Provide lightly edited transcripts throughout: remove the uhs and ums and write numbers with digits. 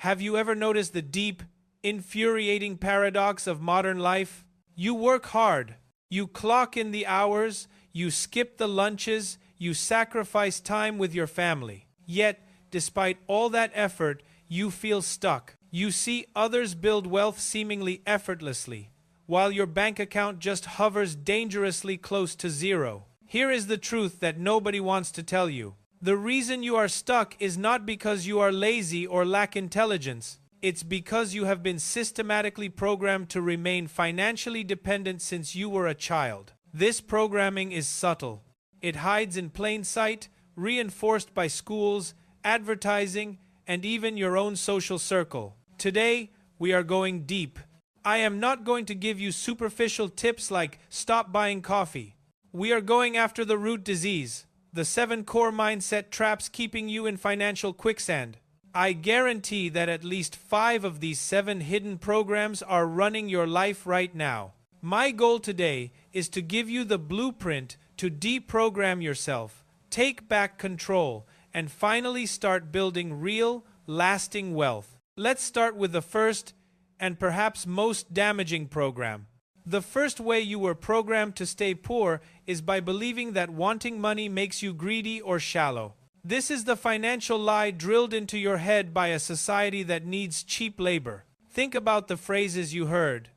Have you ever noticed the deep, infuriating paradox of modern life? You work hard, you clock in the hours, you skip the lunches, you sacrifice time with your family. Yet, despite all that effort, you feel stuck. You see others build wealth seemingly effortlessly, while your bank account just hovers dangerously close to zero. Here is the truth that nobody wants to tell you. The reason you are stuck is not because you are lazy or lack intelligence. It's because you have been systematically programmed to remain financially dependent since you were a child. This programming is subtle. It hides in plain sight, reinforced by schools, advertising, and even your own social circle. Today, we are going deep. I am not going to give you superficial tips like stop buying coffee. We are going after the root disease, the 7 core mindset traps keeping you in financial quicksand. I guarantee that at least 5 of these 7 hidden programs are running your life right now. My goal today is to give you the blueprint to deprogram yourself, take back control, and finally start building real, lasting wealth. Let's start with the first and perhaps most damaging program. The first way you were programmed to stay poor is by believing that wanting money makes you greedy or shallow. This is the financial lie drilled into your head by a society that needs cheap labor. Think about the phrases you heard.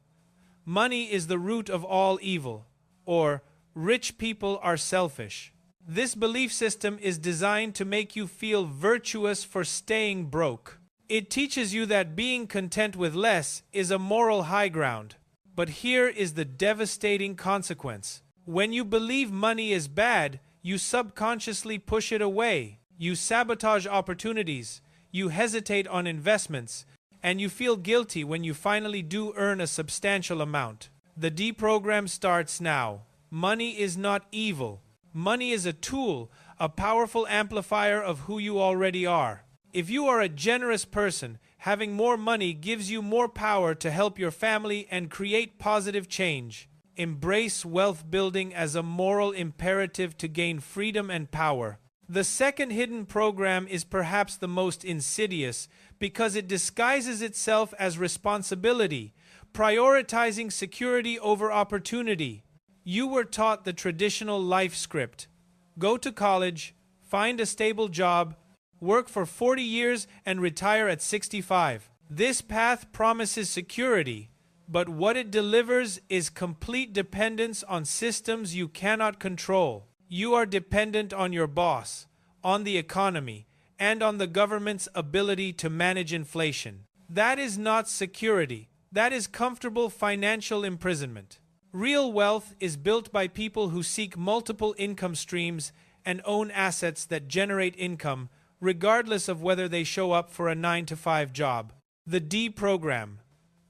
Money is the root of all evil, or rich people are selfish. This belief system is designed to make you feel virtuous for staying broke. It teaches you that being content with less is a moral high ground. But here is the devastating consequence. When you believe money is bad, you subconsciously push it away. You sabotage opportunities, you hesitate on investments, and you feel guilty when you finally do earn a substantial amount. The deprogram starts now. Money is not evil. Money is a tool, a powerful amplifier of who you already are. If you are a generous person, having more money gives you more power to help your family and create positive change. Embrace wealth building as a moral imperative to gain freedom and power. The second hidden program is perhaps the most insidious because it disguises itself as responsibility, prioritizing security over opportunity. You were taught the traditional life script. Go to college, find a stable job, work for 40 years and retire at 65. This path promises security, but what it delivers is complete dependence on systems you cannot control. You are dependent on your boss, on the economy, and on the government's ability to manage inflation. That is not security. That is comfortable financial imprisonment. Real wealth is built by people who seek multiple income streams and own assets that generate income, regardless of whether they show up for a 9-to-5 job. The D program.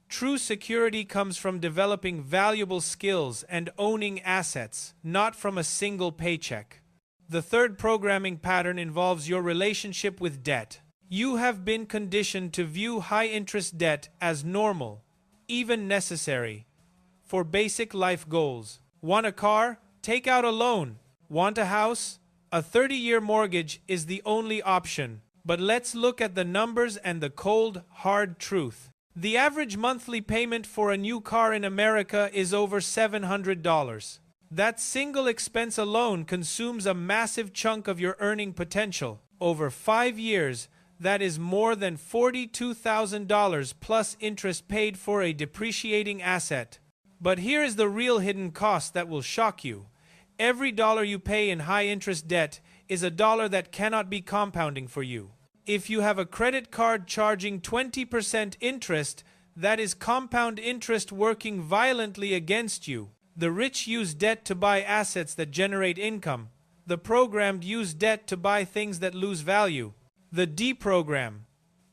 True security comes from developing valuable skills and owning assets, not from a single paycheck. The third programming pattern involves your relationship with debt. You have been conditioned to view high-interest debt as normal, even necessary, for basic life goals. Want a car? Take out a loan. Want a house? A 30-year mortgage is the only option. But let's look at the numbers and the cold, hard truth. The average monthly payment for a new car in America is over $700. That single expense alone consumes a massive chunk of your earning potential. Over 5 years, that is more than $42,000 plus interest paid for a depreciating asset. But here is the real hidden cost that will shock you. Every dollar you pay in high-interest debt is a dollar that cannot be compounding for you. If you have a credit card charging 20% interest, that is compound interest working violently against you. The rich use debt to buy assets that generate income. The programmed use debt to buy things that lose value. The D program.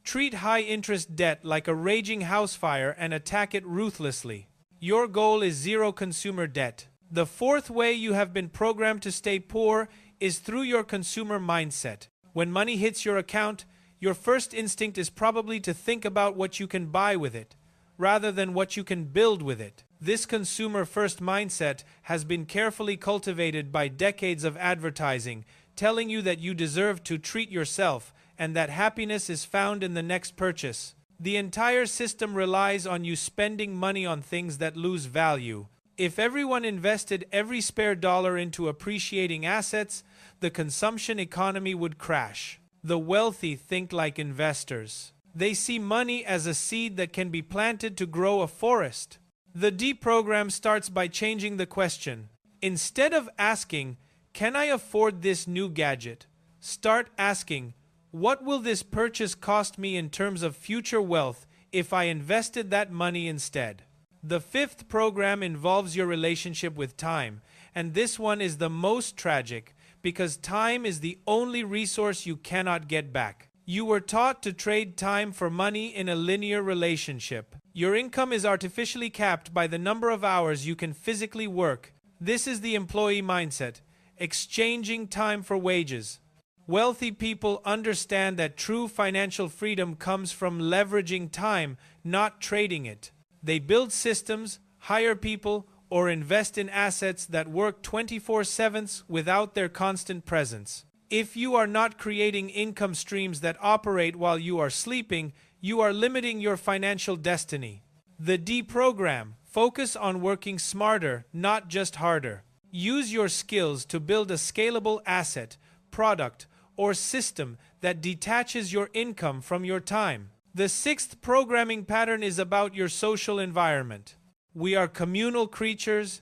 Treat high-interest debt like a raging house fire and attack it ruthlessly. Your goal is zero consumer debt. The fourth way you have been programmed to stay poor is through your consumer mindset. When money hits your account, your first instinct is probably to think about what you can buy with it, rather than what you can build with it. This consumer-first mindset has been carefully cultivated by decades of advertising, telling you that you deserve to treat yourself and that happiness is found in the next purchase. The entire system relies on you spending money on things that lose value. If everyone invested every spare dollar into appreciating assets, the consumption economy would crash. The wealthy think like investors. They see money as a seed that can be planted to grow a forest. The deprogram starts by changing the question. Instead of asking, "Can I afford this new gadget?" start asking, "What will this purchase cost me in terms of future wealth if I invested that money instead?" The fifth program involves your relationship with time, and this one is the most tragic because time is the only resource you cannot get back. You were taught to trade time for money in a linear relationship. Your income is artificially capped by the number of hours you can physically work. This is the employee mindset, exchanging time for wages. Wealthy people understand that true financial freedom comes from leveraging time, not trading it. They build systems, hire people, or invest in assets that work 24/7 without their constant presence. If you are not creating income streams that operate while you are sleeping, you are limiting your financial destiny. The deprogram. Focus on working smarter, not just harder. Use your skills to build a scalable asset, product, or system that detaches your income from your time. The sixth programming pattern is about your social environment. We are communal creatures,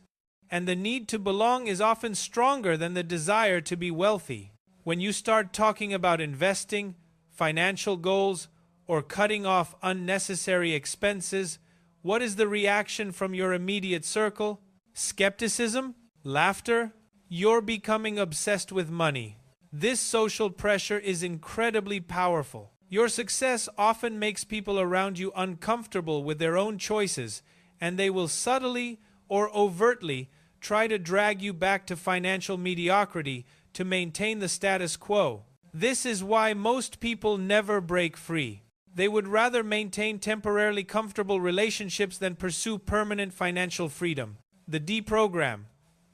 and the need to belong is often stronger than the desire to be wealthy. When you start talking about investing, financial goals, or cutting off unnecessary expenses, what is the reaction from your immediate circle? Skepticism? Laughter? You're becoming obsessed with money. This social pressure is incredibly powerful. Your success often makes people around you uncomfortable with their own choices, and they will subtly or overtly try to drag you back to financial mediocrity to maintain the status quo. This is why most people never break free. They would rather maintain temporarily comfortable relationships than pursue permanent financial freedom. The deprogram.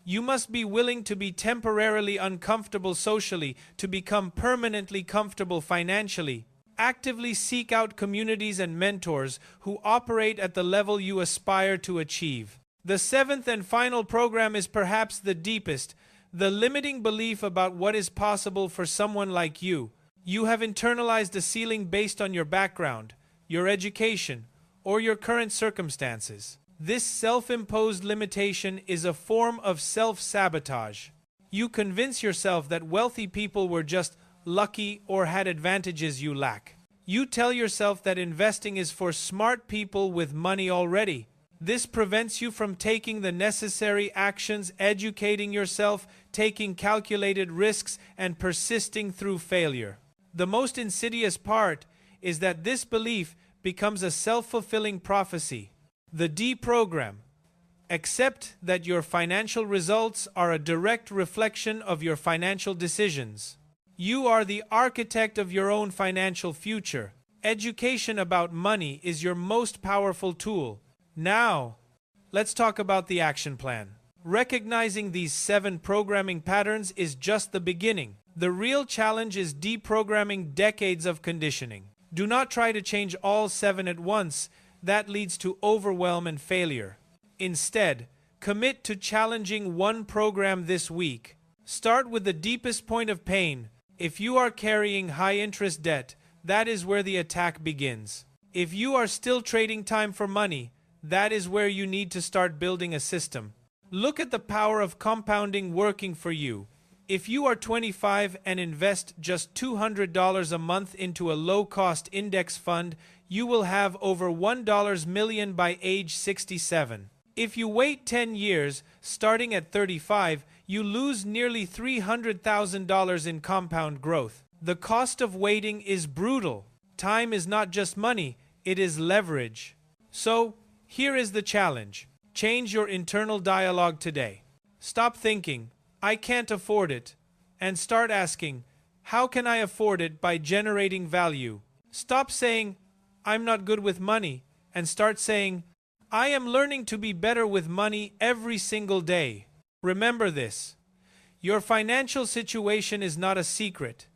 You must be willing to be temporarily uncomfortable socially to become permanently comfortable financially. Actively seek out communities and mentors who operate at the level you aspire to achieve. The seventh and final program is perhaps the deepest, the limiting belief about what is possible for someone like you. You have internalized a ceiling based on your background, your education, or your current circumstances. This self-imposed limitation is a form of self-sabotage. You convince yourself that wealthy people were just lucky or had advantages you lack. You tell yourself that investing is for smart people with money already. This prevents you from taking the necessary actions, educating yourself, taking calculated risks, and persisting through failure. The most insidious part is that this belief becomes a self-fulfilling prophecy. The deprogram. Accept that your financial results are a direct reflection of your financial decisions. You are the architect of your own financial future. Education about money is your most powerful tool. Now, let's talk about the action plan. Recognizing these 7 programming patterns is just the beginning. The real challenge is deprogramming decades of conditioning. Do not try to change all 7 at once. That leads to overwhelm and failure. Instead, commit to challenging one program this week. Start with the deepest point of pain. If you are carrying high-interest debt, that is where the attack begins. If you are still trading time for money, that is where you need to start building a system. Look at the power of compounding working for you. If you are 25 and invest just $200 a month into a low-cost index fund, you will have over $1 million by age 67. If you wait 10 years, starting at 35, you lose nearly $300,000 in compound growth. The cost of waiting is brutal. Time is not just money, it is leverage. So, here is the challenge. Change your internal dialogue today. Stop thinking, "I can't afford it," and start asking, "How can I afford it by generating value?" Stop saying, "I'm not good with money," and start saying, "I am learning to be better with money every single day." Remember this. Your financial situation is not a secret.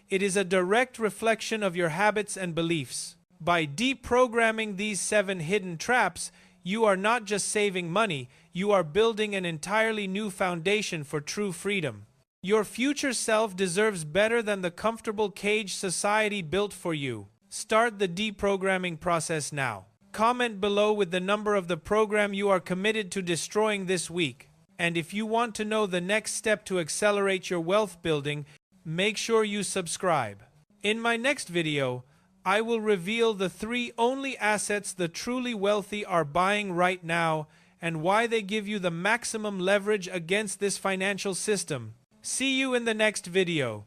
It is a direct reflection of your habits and beliefs. By deprogramming these 7 hidden traps, you are not just saving money, you are building an entirely new foundation for true freedom. Your future self deserves better than the comfortable cage society built for you. Start the deprogramming process now. Comment below with the number of the program you are committed to destroying this week. And if you want to know the next step to accelerate your wealth building, make sure you subscribe. In my next video, I will reveal the 3 only assets the truly wealthy are buying right now and why they give you the maximum leverage against this financial system. See you in the next video.